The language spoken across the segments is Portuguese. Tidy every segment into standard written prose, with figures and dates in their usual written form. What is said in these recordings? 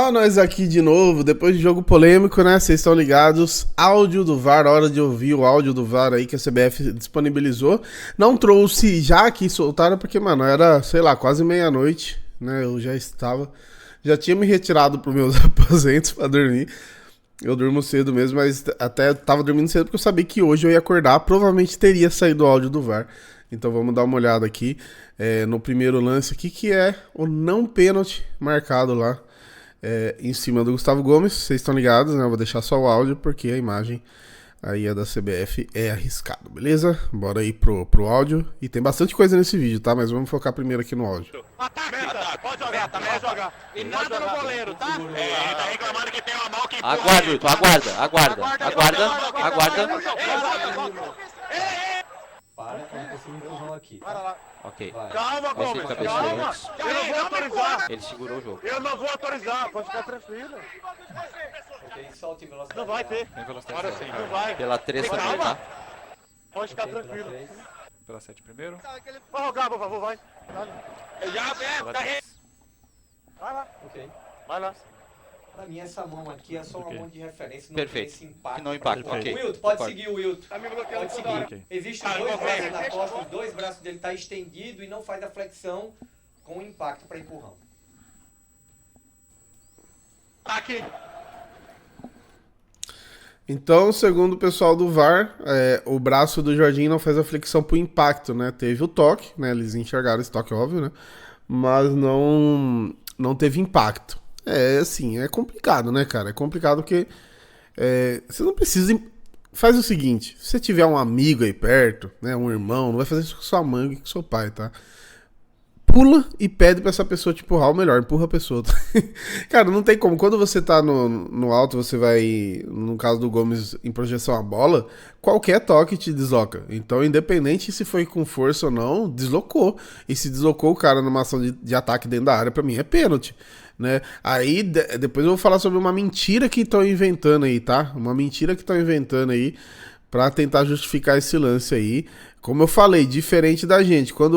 Ó, nós aqui de novo, depois de jogo polêmico, né? Vocês estão ligados. Áudio do VAR, hora de ouvir o áudio do VAR aí que a CBF disponibilizou. Não trouxe já aqui soltaram, porque, mano, era, sei lá, quase meia-noite, né? Eu já tinha me retirado pros meus aposentos pra dormir. Eu durmo cedo mesmo, mas até tava dormindo cedo porque eu sabia que hoje eu ia acordar. Provavelmente teria saído o áudio do VAR. Então vamos dar uma olhada aqui no primeiro lance aqui, que é o não pênalti marcado lá. Em cima do Gustavo Gomes, vocês estão ligados, né? Eu vou deixar só o áudio porque a imagem aí da CBF é arriscado, beleza? Bora aí pro áudio. E tem bastante coisa nesse vídeo, tá? Mas vamos focar primeiro aqui no áudio. Ataque, pode jogar, também pode jogar. E nada no goleiro, tá? Ele tá reclamando que tem uma mão que... Aguarda, Wilton, aguarda. Para, que eu não consigo empurrão aqui. Para lá. Ok. Calma, Gomes, Esse calma. Eu não vou autorizar. Ele segurou o jogo. Eu não vou autorizar, pode ficar tranquilo. Ok, solte em velocidade. Não vai ter. Tem velocidade Agora sim, não vai. Pela 3 também, Calma. tá? Pode ficar tranquilo. Pela 7 primeiro. Vai rogar, por favor, vai. Já Pela tá 3. Vai lá, Ok. vai lá. Pra mim essa mão aqui é só uma mão de referência, não Perfeito. tem esse impacto. Que não impacta, pra jogar. ok. Wilton, pode Concordo. seguir o Wilton. Tá me bloqueando Pode toda hora. seguir. Existe Ah, dois eu vou braços ver. na costa, os dois braços dele tá estendido e não faz a flexão com impacto para empurrão. Aqui. Então, segundo o pessoal do VAR, o braço do Jorginho não fez a flexão pro impacto, né? Teve o toque, né? Eles enxergaram esse toque, óbvio, né? Mas não teve impacto. Assim, é complicado, né, cara? É complicado porque você não precisa... Faz o seguinte, se você tiver um amigo aí perto, né? Um irmão, não vai fazer isso com sua mãe e com seu pai, tá? Pula e pede pra essa pessoa te empurrar, ou melhor, empurra a pessoa. Cara, não tem como. Quando você tá no alto, você vai, no caso do Gomes, em projeção à bola, qualquer toque te desloca. Então, independente se foi com força ou não, deslocou. E se deslocou o cara numa ação de ataque dentro da área, pra mim é pênalti. Né? Aí, depois eu vou falar sobre uma mentira que estão inventando aí, tá? Uma mentira que estão inventando aí pra tentar justificar esse lance aí. Como eu falei, diferente da gente, quando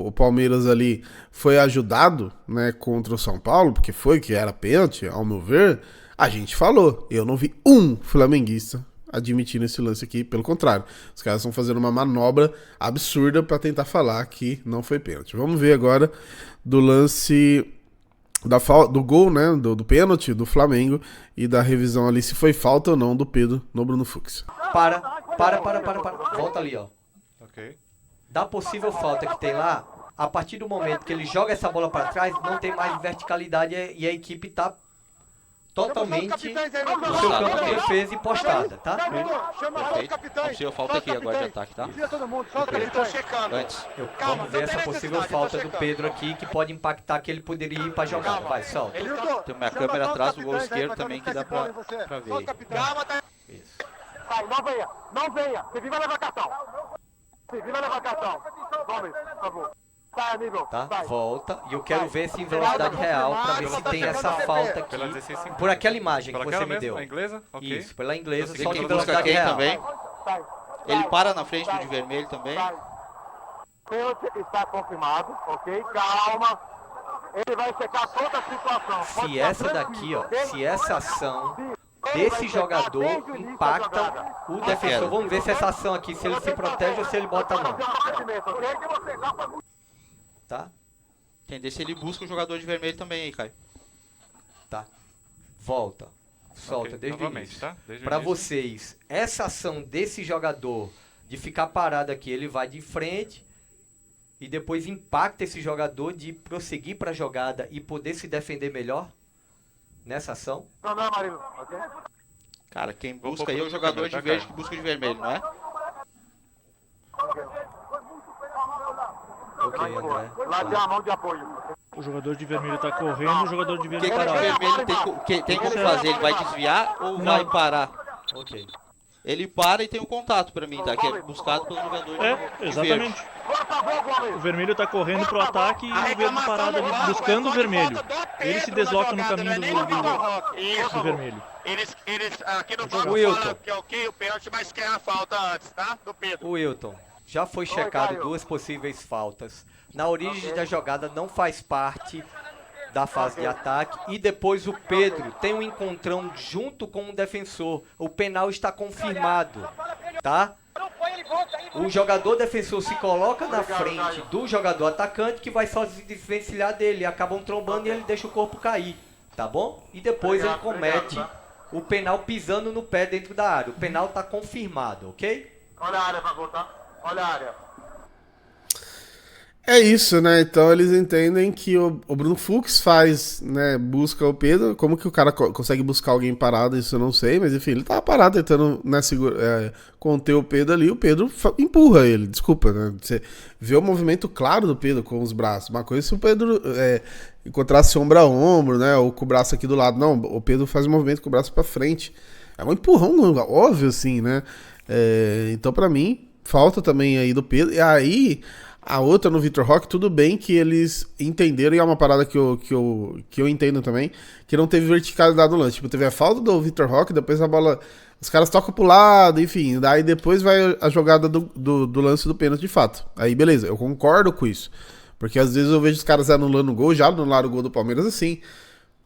o Palmeiras ali foi ajudado, né, contra o São Paulo, porque foi que era pênalti, ao meu ver, a gente falou. Eu não vi um flamenguista admitindo esse lance aqui, pelo contrário. Os caras estão fazendo uma manobra absurda pra tentar falar que não foi pênalti. Vamos ver agora do lance do gol, né, do pênalti do Flamengo e da revisão ali se foi falta ou não do Pedro no Bruno Fux. Para. Volta ali, ó. Ok. Da possível falta que tem lá, a partir do momento que ele joga essa bola para trás, não tem mais verticalidade e a equipe tá totalmente no seu campo de defesa e postada, tá? Perfeito. Não precisa falta aqui agora de ataque, tá? Eles estão checando. Antes. Vamos ver essa possível falta do Pedro aqui, que pode impactar que ele poderia ir pra jogada. Vai, solta. Tem uma câmera atrás do gol esquerdo também que dá pra ver. Calma, tá. Isso. Sai, não venha. Você vai levar cartão. Você vai levar cartão. Vamos, por favor. Sai, amigo. Tá? Sai. Volta. E eu quero ver se em velocidade real, pra ver se tem essa falta aqui. Pela 16,50. Por aquela imagem que Pela você aquela me mesmo, deu. a inglesa? Ok. Isso, pela inglesa, Tem só que de busca velocidade quem real. também. Sai. Ele para na frente do de vermelho também. Sai. Pênalti está confirmado, ok? Calma. Ele vai checar toda a situação. Pode Se ficar essa daqui, tranquilo, ó, ok? se essa ação Ele vai desse checar jogador desde o início da impacta jogada. o defensor. Vamos ver se essa ação aqui, se ele se protege ou se ele bota a mão. Tá? Entender se ele busca o jogador de vermelho também aí, Caio. Tá. Volta. Solta Ok, desde o novamente, início. tá? Desde o Pra início. vocês, essa ação desse jogador de ficar parado aqui, ele vai de frente e depois impacta esse jogador de prosseguir pra jogada e poder se defender melhor nessa ação? Não, Marilo, ok? Cara, quem Vou busca pôr aí é o pra jogador de câmera, tá, verde Caio? que busca o de vermelho, não é? Ok, André. Lá tem a mão de apoio. O jogador de vermelho tá correndo, o jogador de O que, vermelho que o de parado. vermelho tem como fazer? Ele vai desviar ou vai parar? Ok. Ele para e tem um contato pra mim, tá? Que é buscado pelo jogador de verde. Exatamente. O vermelho tá correndo pro ataque e o verde parado ali buscando o vermelho. Ele se desloca no caminho do vermelho. Eles aqui no Wilton. banco falam que é ok o pênalti, mas quer a falta antes, tá? Do Pedro. O Wilton, já foi checado Caio. duas possíveis faltas. Na origem da jogada não faz parte da fase de ataque. E depois o Pedro tem um encontrão junto com o defensor. O penal está confirmado, tá? O jogador defensor se coloca na frente do jogador atacante, que vai só se desvencilhar dele. Acabam trombando e ele deixa o corpo cair, tá bom? E depois ele comete o penal pisando no pé dentro da área. O penal está confirmado, ok? Olha a área pra voltar. Olha a área. É isso, né? Então eles entendem que o Bruno Fux faz, né? Busca o Pedro. Como que o cara consegue buscar alguém parado, isso eu não sei, mas enfim, ele tava parado tentando, né, conter o Pedro ali. O Pedro empurra ele, desculpa, né? Você vê o movimento claro do Pedro com os braços. Uma coisa se o Pedro encontrasse ombro a ombro, né? Ou com o braço aqui do lado. Não, o Pedro faz o movimento com o braço pra frente. É um empurrão óbvio, assim, né? Então, pra mim, falta também aí do Pedro. E aí, a outra no Vitor Roque, tudo bem que eles entenderam, e é uma parada que eu entendo também, que não teve verticalidade no lance. Tipo, teve a falta do Vitor Roque, depois a bola, os caras tocam pro lado, enfim, daí depois vai a jogada do lance do pênalti de fato. Aí beleza, eu concordo com isso, porque às vezes eu vejo os caras anulando o gol, já anularam o gol do Palmeiras assim,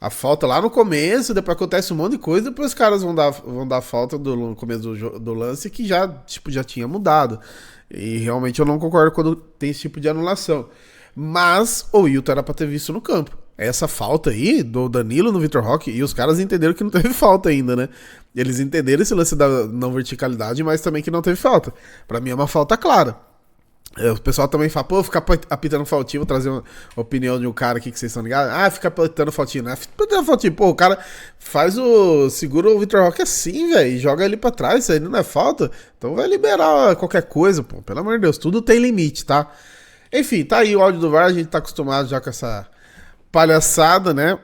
a falta lá no começo, depois acontece um monte de coisa, depois os caras vão dar falta no começo do lance que já tinha mudado. E realmente eu não concordo quando tem esse tipo de anulação. Mas o Wilton era pra ter visto no campo. Essa falta aí do Danilo no Vitor Roque, e os caras entenderam que não teve falta ainda, né? Eles entenderam esse lance da não verticalidade, mas também que não teve falta. Pra mim é uma falta clara. O pessoal também fala, pô, ficar apitando faltinho, vou trazer uma opinião de um cara aqui que vocês estão ligados. Ah, fica apitando faltinho, né? Apitando faltinho, pô, o cara segura o Vitor Roque assim, velho, e joga ele pra trás, isso aí não é falta. Então vai liberar qualquer coisa, pô, pelo amor de Deus, tudo tem limite, tá? Enfim, tá aí o áudio do VAR, a gente tá acostumado já com essa palhaçada, né?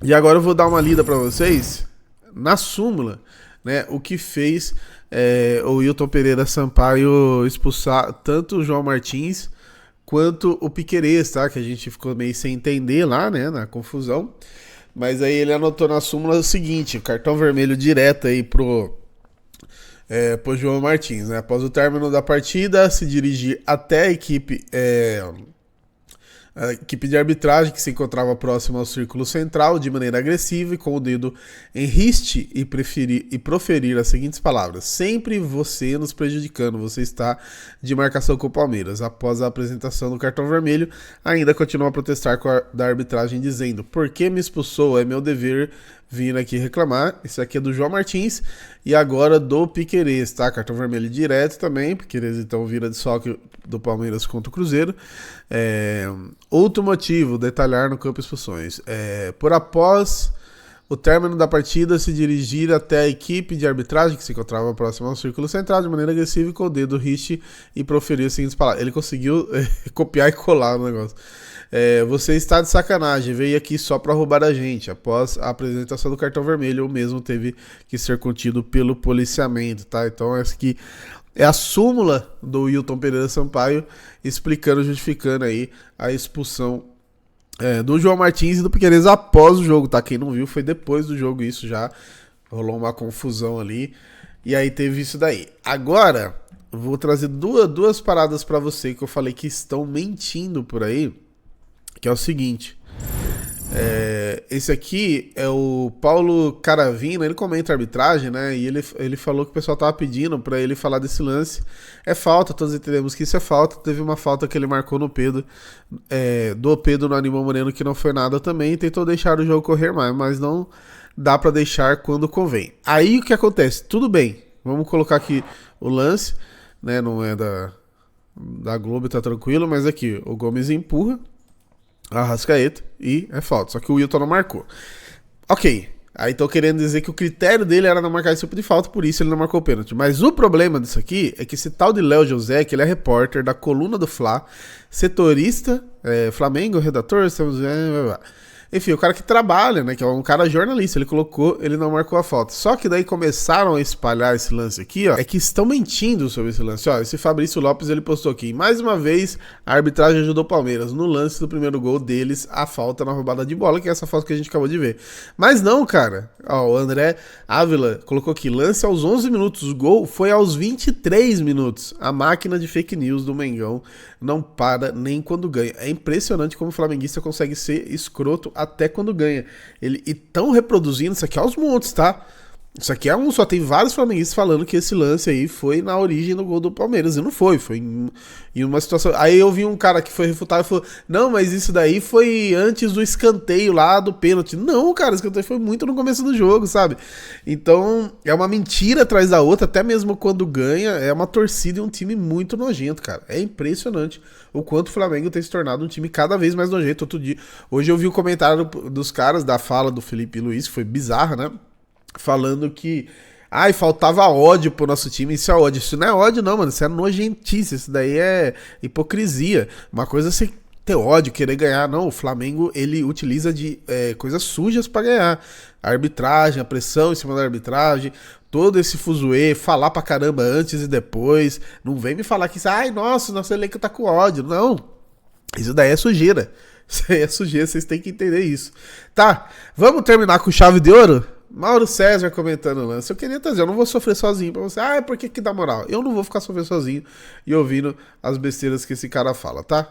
E agora eu vou dar uma lida pra vocês, na súmula, né, o que fez o Wilton Pereira Sampaio expulsar tanto o João Martins quanto o Piquerez, tá? Que a gente ficou meio sem entender lá, né? Na confusão. Mas aí ele anotou na súmula o seguinte: cartão vermelho direto aí pro João Martins, né? Após o término da partida, se dirigir até a equipe de arbitragem que se encontrava próxima ao círculo central de maneira agressiva e com o dedo em riste e proferir as seguintes palavras: sempre você nos prejudicando, você está de marcação com o Palmeiras. Após a apresentação do cartão vermelho, ainda continua a protestar da arbitragem dizendo: por que me expulsou? É meu dever vir aqui reclamar. Isso aqui é do João Martins e agora do Piquerez, tá? Cartão vermelho direto também, Piquerez então vira desfalque do Palmeiras contra o Cruzeiro. Outro motivo, detalhar no campo expulsões. Por após o término da partida, se dirigir até a equipe de arbitragem que se encontrava próxima ao círculo central de maneira agressiva e com o dedo riste e proferir as seguintes palavras. Ele conseguiu copiar e colar o negócio. Você está de sacanagem, veio aqui só para roubar a gente. Após a apresentação do cartão vermelho, o mesmo teve que ser contido pelo policiamento, tá? Então essa aqui é a súmula do Wilton Pereira Sampaio explicando, justificando aí a expulsão do João Martins e do Piquerez após o jogo, tá? Quem não viu foi depois do jogo, isso já rolou uma confusão ali e aí teve isso daí. Agora, vou trazer duas paradas pra você que eu falei que estão mentindo por aí, que é o seguinte. Esse aqui é o Paulo Caravina, ele comenta a arbitragem, né? E ele falou que o pessoal tava pedindo pra ele falar desse lance. É falta, todos entendemos que isso é falta. Teve uma falta que ele marcou no Pedro, do Pedro no Animal Moreno, que não foi nada também. Tentou deixar o jogo correr mais, mas não dá pra deixar quando convém. Aí o que acontece? Tudo bem, vamos colocar aqui o lance, né? Não é da Globo, tá tranquilo, mas aqui o Gomes empurra a Arrascaeta e é falta, só que o Wilton não marcou. Ok, aí tô querendo dizer que o critério dele era não marcar esse tipo de falta, por isso ele não marcou o pênalti. Mas o problema disso aqui é que esse tal de Léo José, que ele é repórter da coluna do Fla, setorista, Flamengo, redator, enfim, o cara que trabalha, né, que é um cara jornalista, ele não marcou a falta. Só que daí começaram a espalhar esse lance aqui, ó, é que estão mentindo sobre esse lance, ó. Esse Fabrício Lopes, ele postou aqui: mais uma vez, a arbitragem ajudou o Palmeiras no lance do primeiro gol deles, a falta na roubada de bola, que é essa falta que a gente acabou de ver. Mas não, cara, ó, o André Ávila colocou aqui: lance aos 11 minutos, o gol foi aos 23 minutos. A máquina de fake news do Mengão não para nem quando ganha. É impressionante como o flamenguista consegue ser escroto até quando ganha. E tão reproduzindo isso aqui aos montes, tá? Isso aqui só tem vários flamenguistas falando que esse lance aí foi na origem do gol do Palmeiras. E não foi em uma situação... Aí eu vi um cara que foi refutar e falou, não, mas isso daí foi antes do escanteio lá, do pênalti. Não, cara, o escanteio foi muito no começo do jogo, sabe? Então, é uma mentira atrás da outra, até mesmo quando ganha, é uma torcida e um time muito nojento, cara. É impressionante o quanto o Flamengo tem se tornado um time cada vez mais nojento. Hoje eu vi o comentário dos caras da fala do Felipe Luiz, que foi bizarra, né? Falando que faltava ódio pro nosso time. Isso é ódio. Isso não é ódio não, mano. Isso é nojentice. Isso daí é hipocrisia. Uma coisa é você ter ódio, querer ganhar. Não, o Flamengo, ele utiliza de coisas sujas pra ganhar. A arbitragem, a pressão em cima da arbitragem, todo esse fuzuê, falar pra caramba antes e depois. Não vem me falar que nosso elenco tá com ódio. Não. Isso daí é sujeira. Isso aí é sujeira, vocês têm que entender isso. Tá, vamos terminar com chave de ouro? Mauro César comentando o lance. Eu queria trazer, eu não vou sofrer sozinho pra você. Por que dá moral? Eu não vou ficar sofrendo sozinho e ouvindo as besteiras que esse cara fala, tá?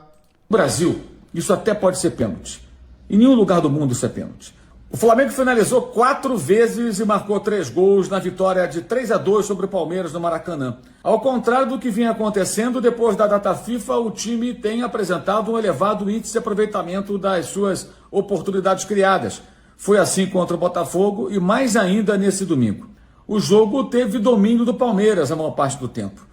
No Brasil, isso até pode ser pênalti. Em nenhum lugar do mundo isso é pênalti. O Flamengo finalizou 4 vezes e marcou 3 gols na vitória de 3-2 sobre o Palmeiras no Maracanã. Ao contrário do que vinha acontecendo, depois da data FIFA, o time tem apresentado um elevado índice de aproveitamento das suas oportunidades criadas. Foi assim contra o Botafogo e mais ainda nesse domingo. O jogo teve domínio do Palmeiras a maior parte do tempo.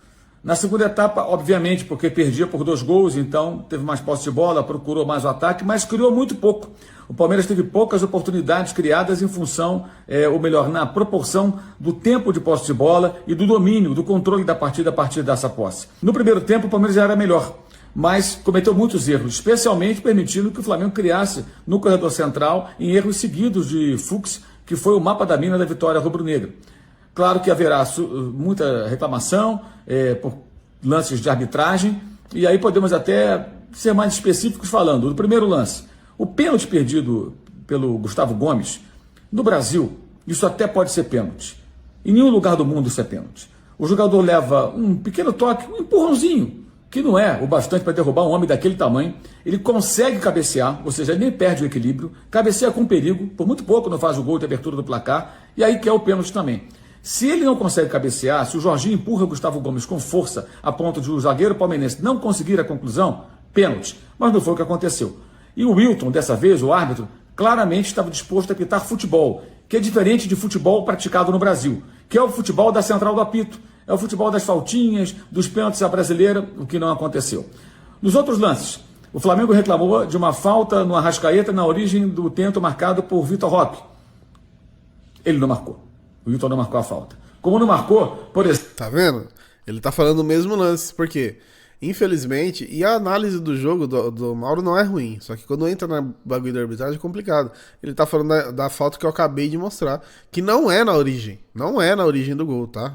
Na segunda etapa, obviamente, porque perdia por 2 gols, então teve mais posse de bola, procurou mais o ataque, mas criou muito pouco. O Palmeiras teve poucas oportunidades criadas em função, ou melhor, na proporção do tempo de posse de bola e do domínio, do controle da partida a partir dessa posse. No primeiro tempo, o Palmeiras já era melhor, mas cometeu muitos erros, especialmente permitindo que o Flamengo criasse no corredor central em erros seguidos de Fux, que foi o mapa da mina da vitória rubro-negra. Claro que haverá muita reclamação por lances de arbitragem, e aí podemos até ser mais específicos falando. Do primeiro lance, o pênalti perdido pelo Gustavo Gomes, no Brasil, isso até pode ser pênalti. Em nenhum lugar do mundo isso é pênalti. O jogador leva um pequeno toque, um empurrãozinho, que não é o bastante para derrubar um homem daquele tamanho. Ele consegue cabecear, ou seja, ele nem perde o equilíbrio, cabeceia com perigo, por muito pouco não faz o gol de abertura do placar, e aí quer o pênalti também. Se ele não consegue cabecear, se o Jorginho empurra o Gustavo Gomes com força a ponto de o zagueiro palmeirense não conseguir a conclusão, pênalti. Mas não foi o que aconteceu. E o Wilton, dessa vez, o árbitro, claramente estava disposto a apitar futebol, que é diferente de futebol praticado no Brasil, que é o futebol da central do apito, é o futebol das faltinhas, dos pênaltis à brasileira, o que não aconteceu. Nos outros lances, o Flamengo reclamou de uma falta no Arrascaeta na origem do tento marcado por Vitor Roque. Ele não marcou. O Wilton não marcou a falta. Como não marcou, por exemplo... Tá vendo? Ele tá falando o mesmo lance, porque, infelizmente, e a análise do jogo do Mauro não é ruim, só que quando entra na bagulho da arbitragem é complicado. Ele tá falando da falta que eu acabei de mostrar, que não é na origem do gol, tá?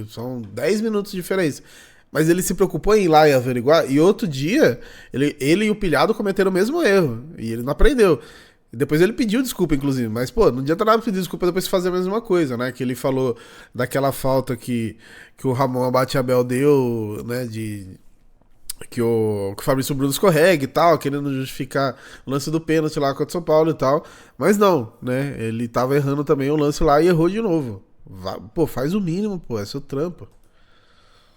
São 10 minutos de diferença. Mas ele se preocupou em ir lá e averiguar, e outro dia, ele e o Pilhado cometeram o mesmo erro, e ele não aprendeu. Depois ele pediu desculpa, inclusive, mas, pô, não adianta nada pedir desculpa depois de fazer a mesma coisa, né? Que ele falou daquela falta que o Ramon Abate-Abel deu, né, que o Fabrício Bruno escorrega e tal, querendo justificar o lance do pênalti lá contra o São Paulo e tal, mas não, né? Ele tava errando também o lance lá e errou de novo. Pô, faz o mínimo, pô, é seu trampo.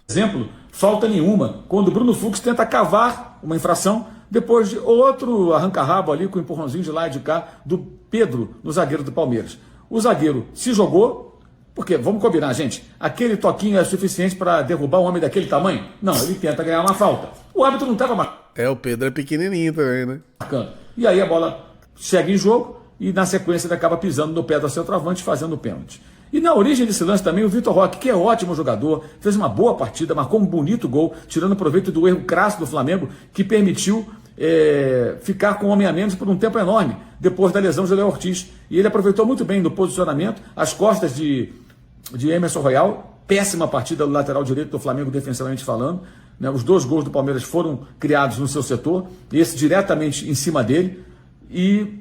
Exemplo, falta nenhuma, quando o Bruno Fux tenta cavar uma infração, depois de outro arranca-rabo ali com o empurrãozinho de lá e de cá do Pedro, no zagueiro do Palmeiras. O zagueiro se jogou, porque, vamos combinar, gente, aquele toquinho é suficiente para derrubar um homem daquele tamanho? Não, ele tenta ganhar uma falta. O árbitro não estava marcando. O Pedro é pequenininho também, né? E aí a bola segue em jogo e na sequência ele acaba pisando no pé do centroavante fazendo o pênalti. E na origem desse lance também o Vitor Roque, que é ótimo jogador, fez uma boa partida, marcou um bonito gol, tirando proveito do erro crasso do Flamengo, que permitiu ficar com um homem a menos por um tempo enorme, depois da lesão de Léo Ortiz. E ele aproveitou muito bem no posicionamento, as costas de Emerson Royal, péssima partida do lateral direito do Flamengo defensivamente falando, né? Os 2 gols do Palmeiras foram criados no seu setor, esse diretamente em cima dele, e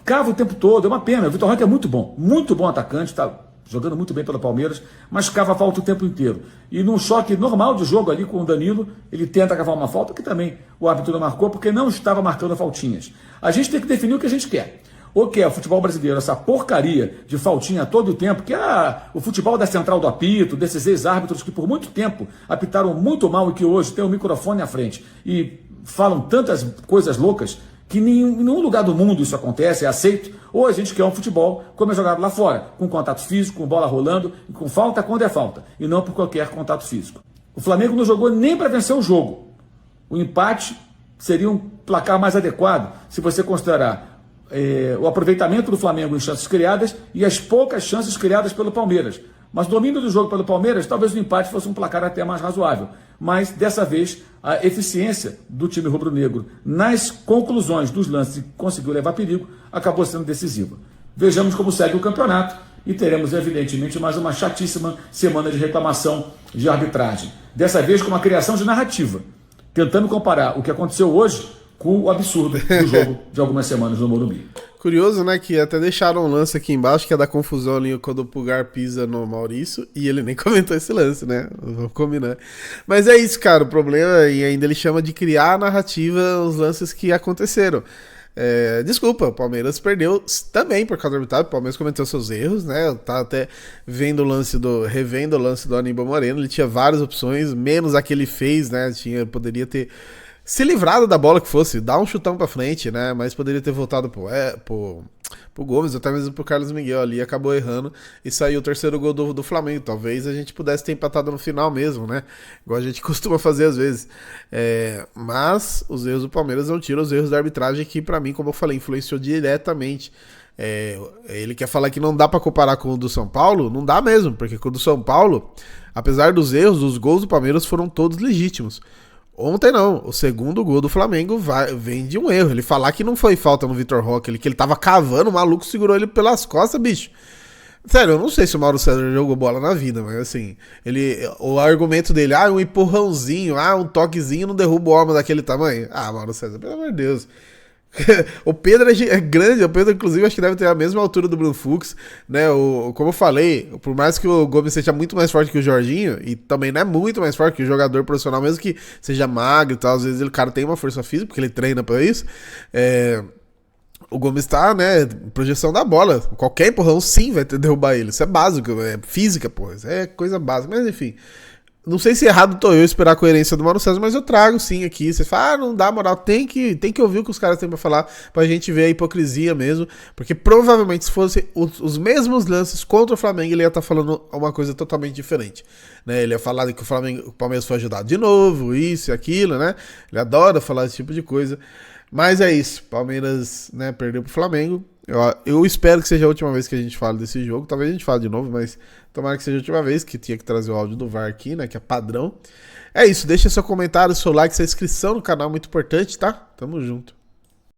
cava o tempo todo, é uma pena. O Vitor Roque é muito bom atacante, está jogando muito bem pelo Palmeiras, mas cava falta o tempo inteiro. E num choque normal de jogo ali com o Danilo, ele tenta cavar uma falta, que também o árbitro não marcou, porque não estava marcando faltinhas. A gente tem que definir o que a gente quer. Ou que é o futebol brasileiro, essa porcaria de faltinha a todo tempo, que é o futebol da central do apito, desses ex-árbitros que por muito tempo apitaram muito mal e que hoje tem o microfone à frente e falam tantas coisas loucas que em nenhum lugar do mundo isso acontece, é aceito. Ou a gente quer um futebol como é jogado lá fora, com contato físico, com bola rolando, e com falta quando é falta, e não por qualquer contato físico. O Flamengo não jogou nem para vencer o jogo. O empate seria um placar mais adequado se você considerar o aproveitamento do Flamengo em chances criadas e as poucas chances criadas pelo Palmeiras. Mas o domínio do jogo pelo Palmeiras, talvez o empate fosse um placar até mais razoável. Mas, dessa vez, a eficiência do time rubro-negro nas conclusões dos lances que conseguiu levar perigo acabou sendo decisiva. Vejamos como segue o campeonato e teremos, evidentemente, mais uma chatíssima semana de reclamação de arbitragem. Dessa vez com uma criação de narrativa, tentando comparar o que aconteceu hoje com o absurdo do jogo de algumas semanas no Morumbi. Curioso, né, que até deixaram um lance aqui embaixo, que é da confusão ali quando o Pulgar pisa no Maurício, e ele nem comentou esse lance, né, vamos combinar. Mas é isso, cara, o problema, e ainda ele chama de criar a narrativa os lances que aconteceram. Desculpa, o Palmeiras perdeu também por causa do arbitragem, o Palmeiras cometeu seus erros, né, eu tava até revendo o lance do Aníbal Moreno, ele tinha várias opções, menos a que ele fez, né, poderia ter se livrado da bola que fosse, dar um chutão pra frente, né? Mas poderia ter voltado pro Gomes, até mesmo pro Carlos Miguel ali, acabou errando e saiu o terceiro gol do Flamengo. Talvez a gente pudesse ter empatado no final mesmo, né? Igual a gente costuma fazer às vezes. Mas os erros do Palmeiras não tiram os erros da arbitragem que, pra mim, como eu falei, influenciou diretamente. Ele quer falar que não dá pra comparar com o do São Paulo? Não dá mesmo, porque com o do São Paulo, apesar dos erros, os gols do Palmeiras foram todos legítimos. Ontem não, o segundo gol do Flamengo vem de um erro. Ele falar que não foi falta no Vitor Roque, que ele tava cavando, o maluco segurou ele pelas costas, bicho. Sério, eu não sei se o Mauro César jogou bola na vida, mas assim, o argumento dele, um empurrãozinho, um toquezinho não derruba o homem daquele tamanho. Mauro César, pelo amor de Deus. O Pedro é grande, o Pedro inclusive acho que deve ter a mesma altura do Bruno Fux, né? Como eu falei, por mais que o Gomes seja muito mais forte que o Jorginho, e também não é muito mais forte que o jogador profissional, mesmo que seja magro e tal, às vezes o cara tem uma força física, porque ele treina pra isso, o Gomes tá, né, projeção da bola, qualquer empurrão sim vai derrubar ele, isso é básico, é física, pô, isso é coisa básica, mas enfim. Não sei se errado tô eu esperar a coerência do Mauro César, mas eu trago sim aqui. Você fala, não dá moral, tem que ouvir o que os caras têm pra falar, pra gente ver a hipocrisia mesmo. Porque provavelmente se fosse os mesmos lances contra o Flamengo, ele ia estar falando uma coisa totalmente diferente. Né? Ele ia falar que o Palmeiras foi ajudado de novo, isso e aquilo, né? Ele adora falar esse tipo de coisa. Mas é isso, Palmeiras, né, perdeu pro Flamengo. Eu espero que seja a última vez que a gente fale desse jogo. Talvez a gente fale de novo, mas tomara que seja a última vez, que tinha que trazer o áudio do VAR aqui, né, que é padrão. É isso, deixa seu comentário, seu like, sua inscrição no canal, muito importante, tá? Tamo junto.